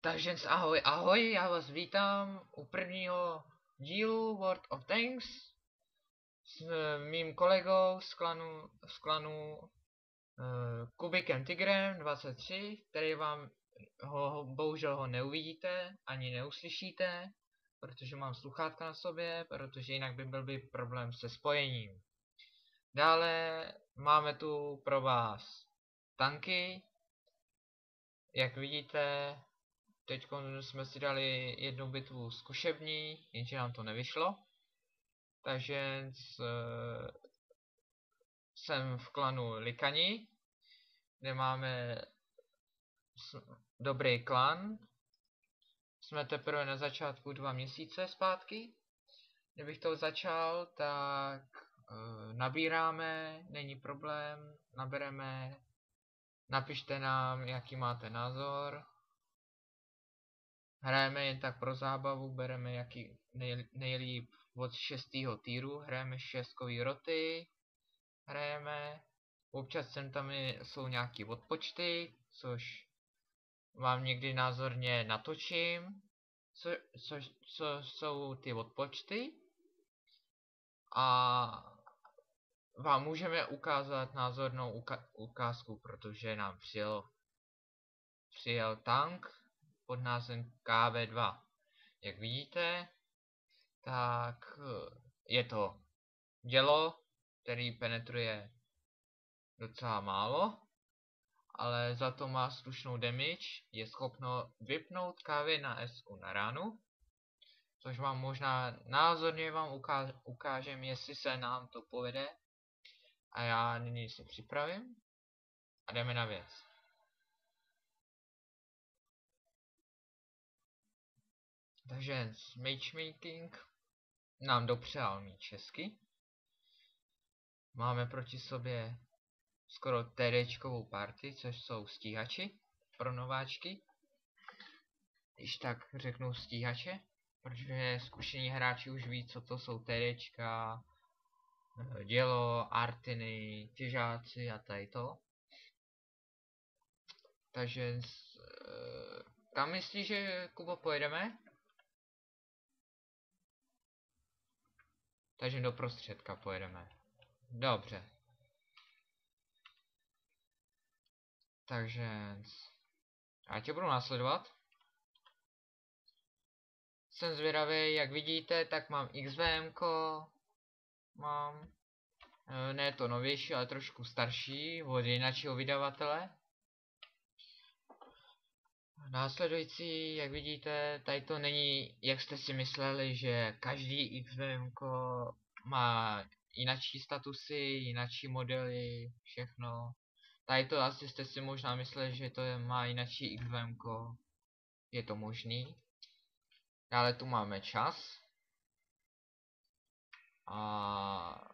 Takže ahoj, ahoj, já vás vítám u prvního dílu World of Tanks s mým kolegou z klanu Kubikem Tigrem 23, který vám bohužel ho neuvidíte, ani neuslyšíte, protože mám sluchátka na sobě, protože jinak by byl problém se spojením. Dále máme tu pro vás tanky, jak vidíte. Teď jsme si dali jednu bitvu zkušební, jenže nám to nevyšlo. Takže jsem v klanu Likani, kde máme dobrý klan. Jsme teprve na začátku 2 měsíce zpátky. Kdybych to začal, tak nabíráme, není problém, nabereme, napište nám, jaký máte názor. Hrajeme jen tak pro zábavu, bereme jaký nejlíp od 6. týru, hrajeme 6kový roty, hrajeme, občas sem tam jsou nějaký odpočty, což vám někdy názorně natočím, co jsou ty odpočty, a vám můžeme ukázat názornou ukázku, protože nám přijel tank pod názvem KV2. Jak vidíte, tak je to dělo, který penetruje docela málo, ale za to má slušnou damage, je schopno vypnout KV na S na ránu, což vám možná názorně vám ukážem, jestli se nám to povede. A já nyní se připravím a jdeme na věc. Takže matchmaking nám dopřál mít česky. Máme proti sobě skoro TDčkovou party, což jsou stíhači pro nováčky. Když tak řeknu stíhače, protože zkušení hráči už ví, co to jsou TDčka, dělo, artiny, těžáci a tady to. Takže kam myslíš, že, Kubo, pojedeme? Takže do prostředka pojedeme. Dobře. Takže já tě budu následovat. Jsem zvědavý, jak vidíte, tak mám XVMko. Mám. Ne to novější, ale trošku starší, od jiného vydavatele. Následující, jak vidíte, tady to není, jak jste si mysleli, že každý XVMko má jinačí statusy, jinačí modely, všechno. Tady to asi jste si možná mysleli, že to má jinačí XVMko. Je to možný. Dále tu máme čas. A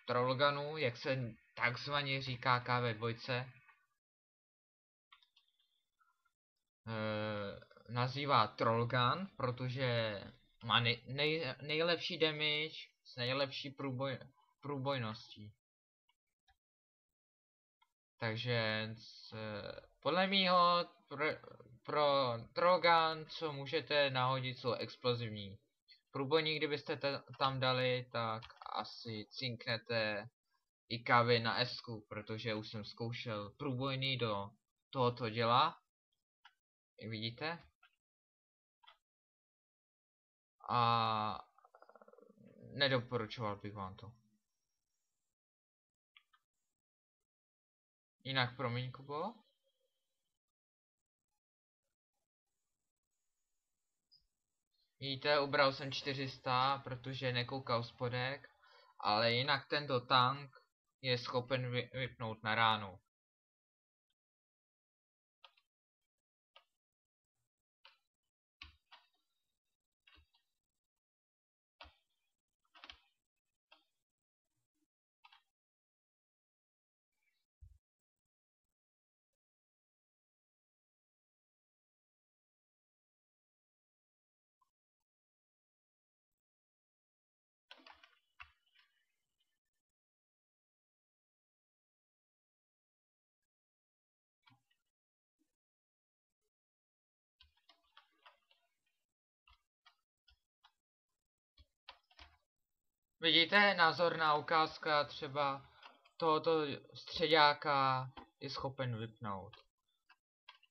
Trollgunu, jak se takzvaně říká KV2, nazývá Trollgun, protože má nejlepší damage s nejlepší průbojností. Takže podle mýho pro Trollgun, co můžete nahodit, jsou explozivní. Průbojní, kdybyste tam dali, tak asi cinknete i KV na S, protože už jsem zkoušel průbojný do tohoto děla. Jak vidíte. A nedoporučoval bych vám to. Jinak promiň, Kubo. Vidíte, ubral jsem 400, protože nekoukal spodek, ale jinak tento tank je schopen vypnout na ránu. Vidíte, názorná ukázka třeba tohoto středáka je schopen vypnout.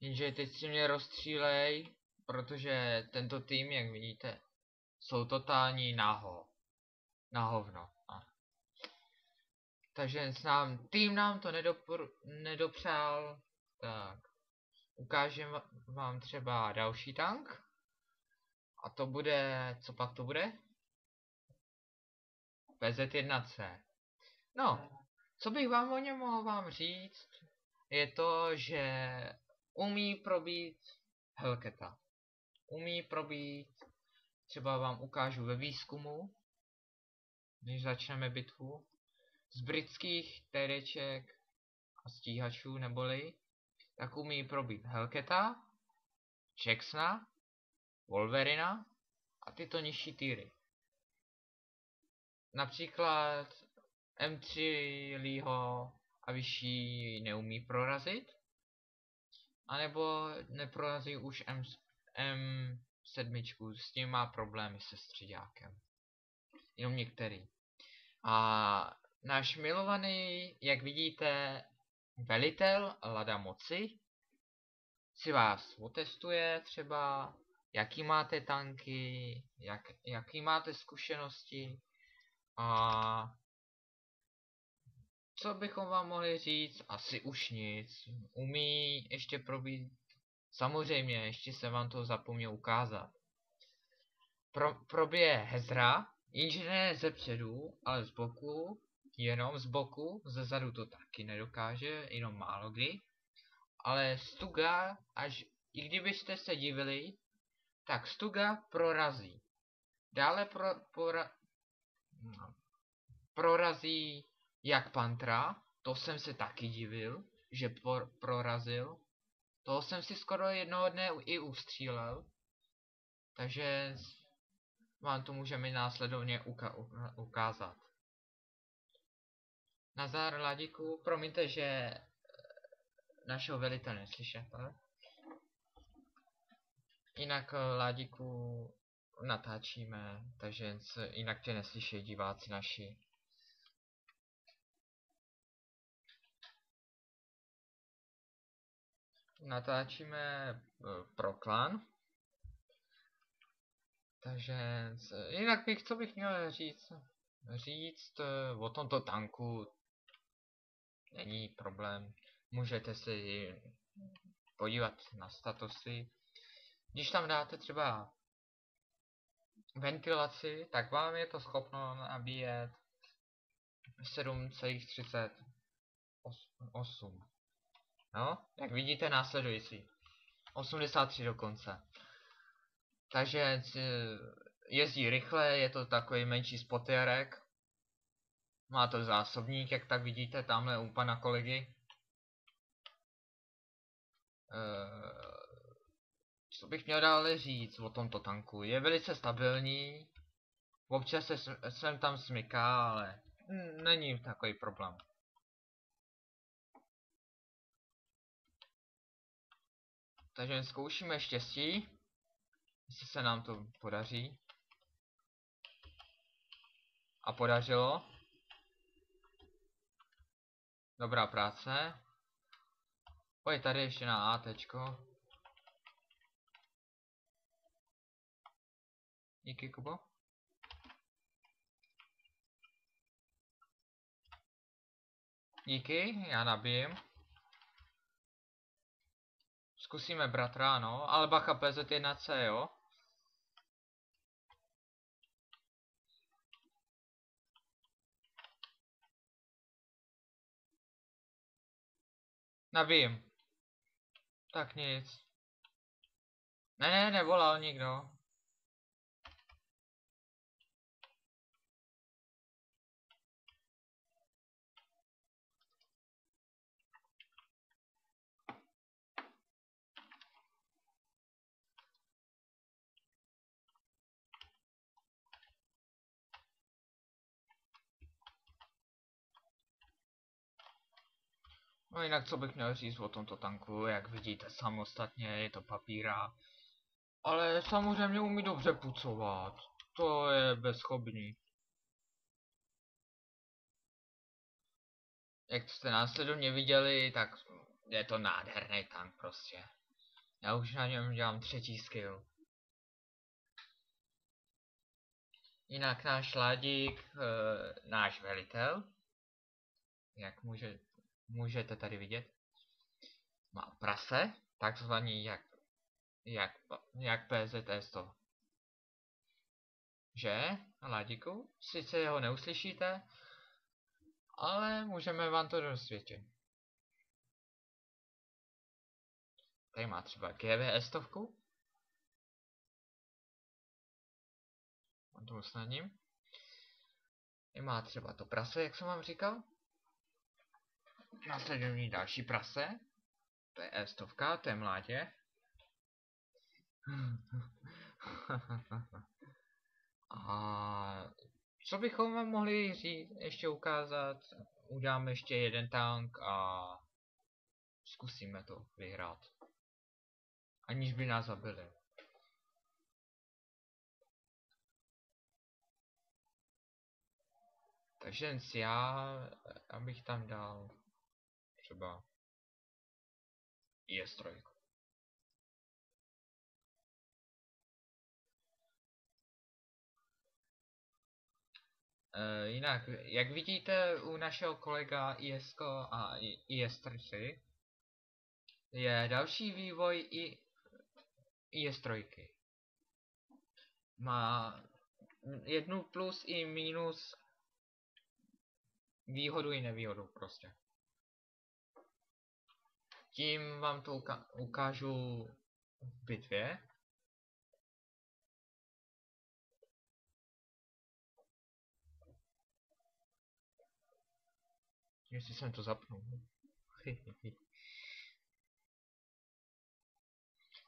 Jenže teď si mě rozstřílej, protože tento tým, jak vidíte, jsou totální na hovno. Takže tým nám to nedopřál, tak ukážem vám třeba další tank. A to bude, co pak to bude? PZ-1C. No, co bych vám o něm mohl vám říct, je to, že umí probít Hellcata. Umí probít, třeba vám ukážu ve výzkumu, než začneme bitvu, z britských TDček a stíhačů neboli, tak umí probít Hellcata, Jacksona, Wolverina a tyto nižší týry. Například M3 Leeho a vyšší neumí prorazit, anebo neprorazí už M7, s tím má problémy se středákem. Jenom některý. A náš milovaný, jak vidíte, velitel Lada Moci si vás otestuje třeba, jaký máte tanky, jaký máte zkušenosti a co bychom vám mohli říct, asi už nic. Umí ještě probít, samozřejmě, ještě se vám to zapomněl ukázat. Probije Hezra, jenže ne ze předu, ale z boku, jenom z boku, ze zadu to taky nedokáže, jenom málo kdy. Ale Stuga, až i kdybyste se divili, tak Stuga prorazí. Dále prorazí jak Pantra, to jsem se taky divil, že prorazil. Toho jsem si skoro jednoho dne i ustřílel. Takže vám to můžeme následovně ukázat. Nazar Ladíku, promiňte, že našeho velitele neslyšete. Jinak Ladíku natáčíme, takže jinak tě neslyší diváci naši. Natáčíme pro klan. Takže jinak co bych měl říct? O tomto tanku není problém. Můžete si podívat na statusy. Když tam dáte třeba ventilaci, tak vám je to schopno nabíjet 7,38. No, jak vidíte následující. 83 dokonce. Takže jezdí rychle, je to takový menší spotérek. Má to zásobník, jak tak vidíte tamhle u pana kolegy. Co bych měl dále říct o tomto tanku? Je velice stabilní. Občas se sem tam smyká, ale není takový problém. Takže zkoušíme štěstí, jestli se nám to podaří. A podařilo. Dobrá práce. Pojď tady ještě na ATčko. Díky, Kubo. Díky, já nabijem. Zkusíme bratra, no, ale bacha PZ-1C, jo. Nabijím. Tak nic. Ne, nevolal nikdo. No jinak co bych měl říct o tomto tanku, jak vidíte samostatně, je to papíra. Ale samozřejmě umí dobře pucovat. To je bezchybný. Jak jste následovně viděli, tak je to nádherný tank prostě. Já už na něm dělám 3. skill. Jinak náš Ládík, náš velitel, jak můžete tady vidět, má prase, takzvaný jak PZS to. Že, Ládíku? Sice ho neuslyšíte, ale můžeme vám to dosvědčit. Tady má třeba GVS stovku. On to usnadním. I má třeba to prase, jak jsem vám říkal. Následují další prase. To je E100, to je mládě. A co bychom vám mohli říct, ještě ukázat? Uděláme ještě jeden tank a zkusíme to vyhrát. Aniž by nás zabili. Takže já, abych tam dal třeba IS-3. Jinak, jak vidíte u našeho kolega IS a IS-3 je další vývoj i IS-3. Má jednu plus i minus výhodu i nevýhodu prostě. Tím vám to ukážu v bitvě. Jestli jsem to zapnul.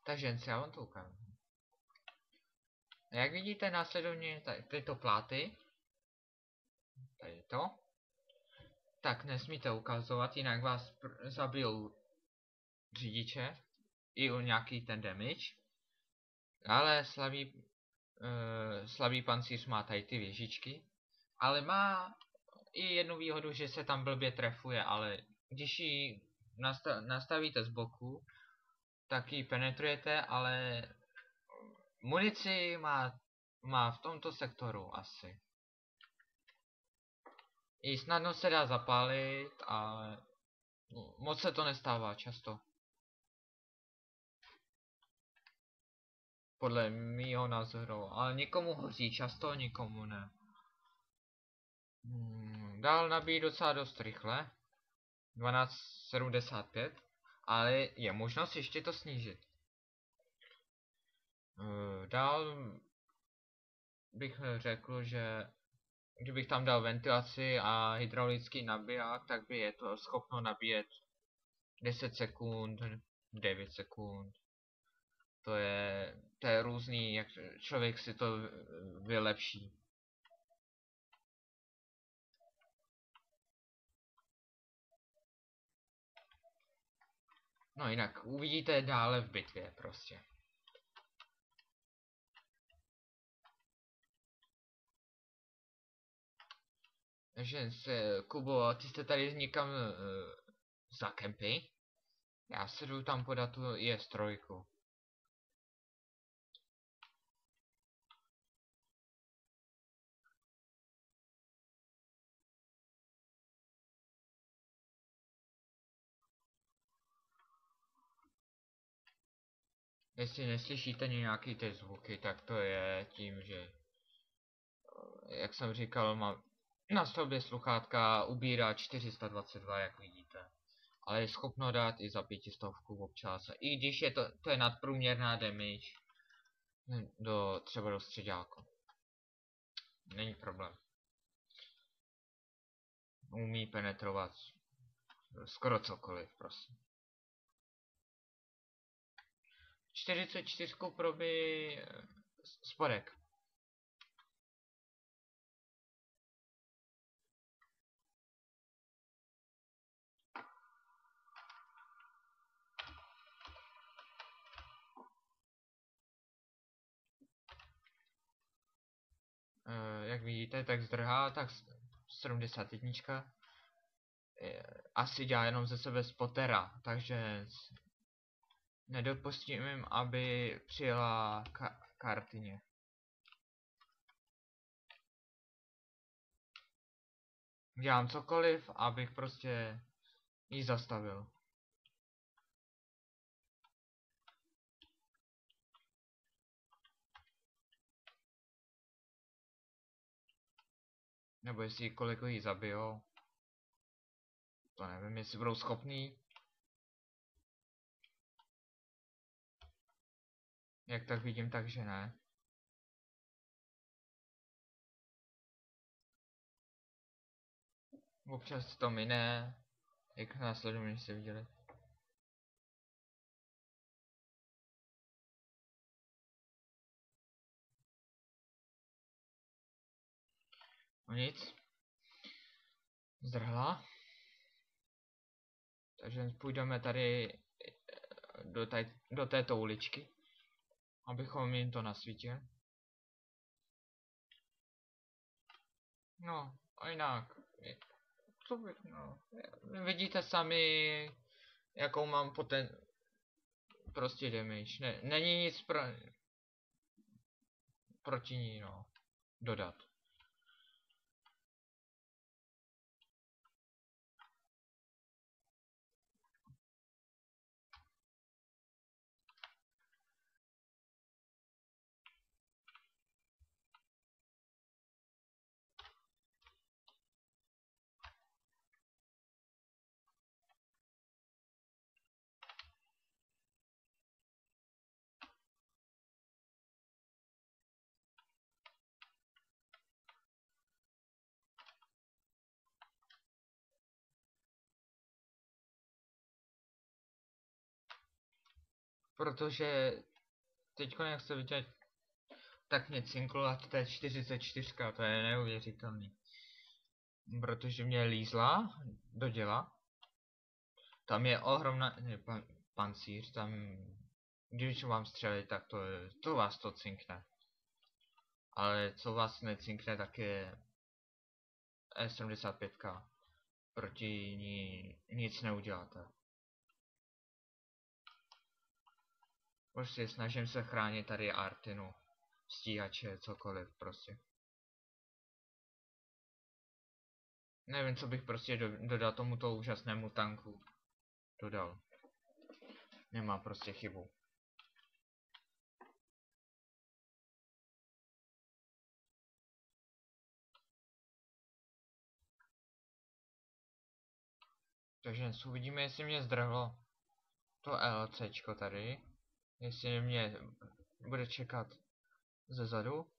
Takže já vám to ukážu. Jak vidíte následovně tyto pláty, tady to, tak nesmíte ukazovat, jinak vás zabijou řidiče, i o nějaký ten damage, ale slabý pancíř má tady ty věžičky, ale má i jednu výhodu, že se tam blbě trefuje, ale když ji nastavíte z boku, tak ji penetrujete, ale munici má v tomto sektoru asi. I snadno se dá zapálit, ale moc se to nestává často. Podle mýho názoru, ale někomu hoří často, někomu ne. Dál nabíjí docela dost rychle. 12,75, ale je možnost ještě to snížit. Dál bych řekl, že kdybych tam dal ventilaci a hydraulický nabiják, tak by je to schopno nabíjet 10 sekund, 9 sekund. To je různý, jak člověk si to vylepší. No jinak, uvidíte dále v bitvě prostě. Takže Kubo, ty jste tady někam za kempy. Já se jdu tam podat tu IS-3. Jestli neslyšíte nějaký ty zvuky, tak to je tím, že jak jsem říkal, mám na sobě sluchátka ubírá 422, jak vidíte. Ale je schopno dát i za 500 občas. I když je to je nadprůměrná damage třeba do středáku. Není problém. Umí penetrovat skoro cokoliv, prosím. 44 probí spodek. Jak vidíte, tak zdrhá, tak 71. asi dělá jenom ze sebe spotera, takže nedopustím jim, aby přijela kartině. Dělám cokoliv, abych prostě ji zastavil. Nebo jestli kolegy zabijou. To nevím, jestli budou schopní. Jak tak vidím, takže ne. Občas to mine, jak následovně jste viděli. No nic. Zdrhla. Takže půjdeme tady do této uličky, abychom jim to nasvítili. No, a jinak, co bych, no, vidíte sami, jakou mám prostě damage, není nic proti ní, no, dodat. Protože teďko jak se vidět, tak mě cinklo a to je 44, to je neuvěřitelný. Protože mě lízla do děla. Tam je ohromná pancíř, tam když vám střelí, tak to vás to cinkne. Ale co vás necinkne, tak je E75. Proti ní nic neuděláte. Prostě snažím se chránit tady Artinu, stíhače, cokoliv prostě. Nevím, co bych prostě dodal tomuto úžasnému tanku. Dodal. Nemá prostě chybu. Takže uvidíme, jestli mě zdrhlo to LCčko tady. Jestli mě bude čekat zezadu.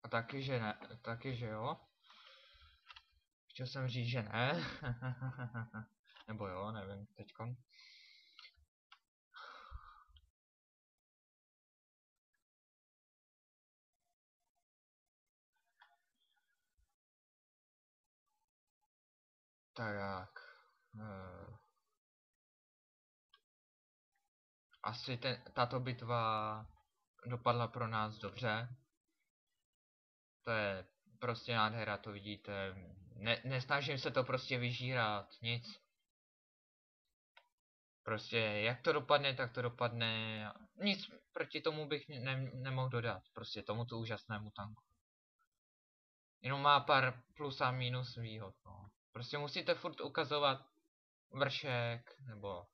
A taky, že ne, taky, že jo. Chtěl jsem říct, že ne. Nebo jo, nevím, teďkon. Tak. Asi tato bitva dopadla pro nás dobře. To je prostě nádhera, to vidíte. Nesnažím se to prostě vyžírat, nic. Prostě jak to dopadne, tak to dopadne. Nic proti tomu bych nemohl dodat. Prostě tomuto úžasnému tanku. Jenom má pár plus a minus výhod, no. Prostě musíte furt ukazovat vršek, nebo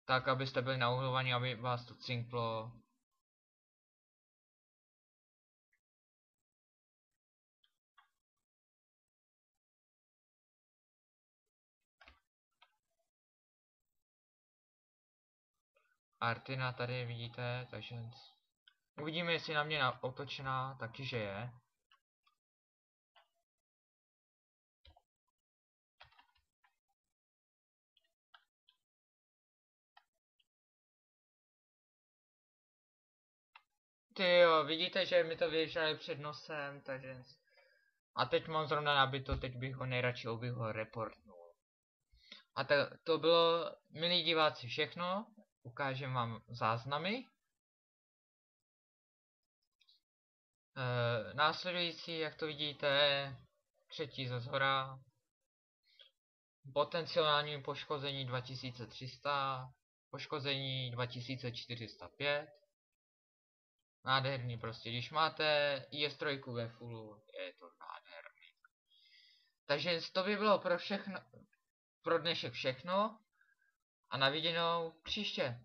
tak, abyste byli nauhlovaní, aby vás to cinklo. Artina tady vidíte, takže uvidíme, jestli na mě otočená, taky že je. Ty jo, vidíte, že mi to vyježdali před nosem, takže... A teď mám zrovna nabito, teď bych ho nejradši reportnul. A to bylo, milí diváci, všechno. Ukážem vám záznamy. Následující, jak to vidíte, třetí ze zhora. Potenciální poškození 2300, poškození 2405. Nádherný prostě, když máte IS-3 ve fullu, je to nádherný. Takže to by bylo pro dnešek všechno a na viděnou příště.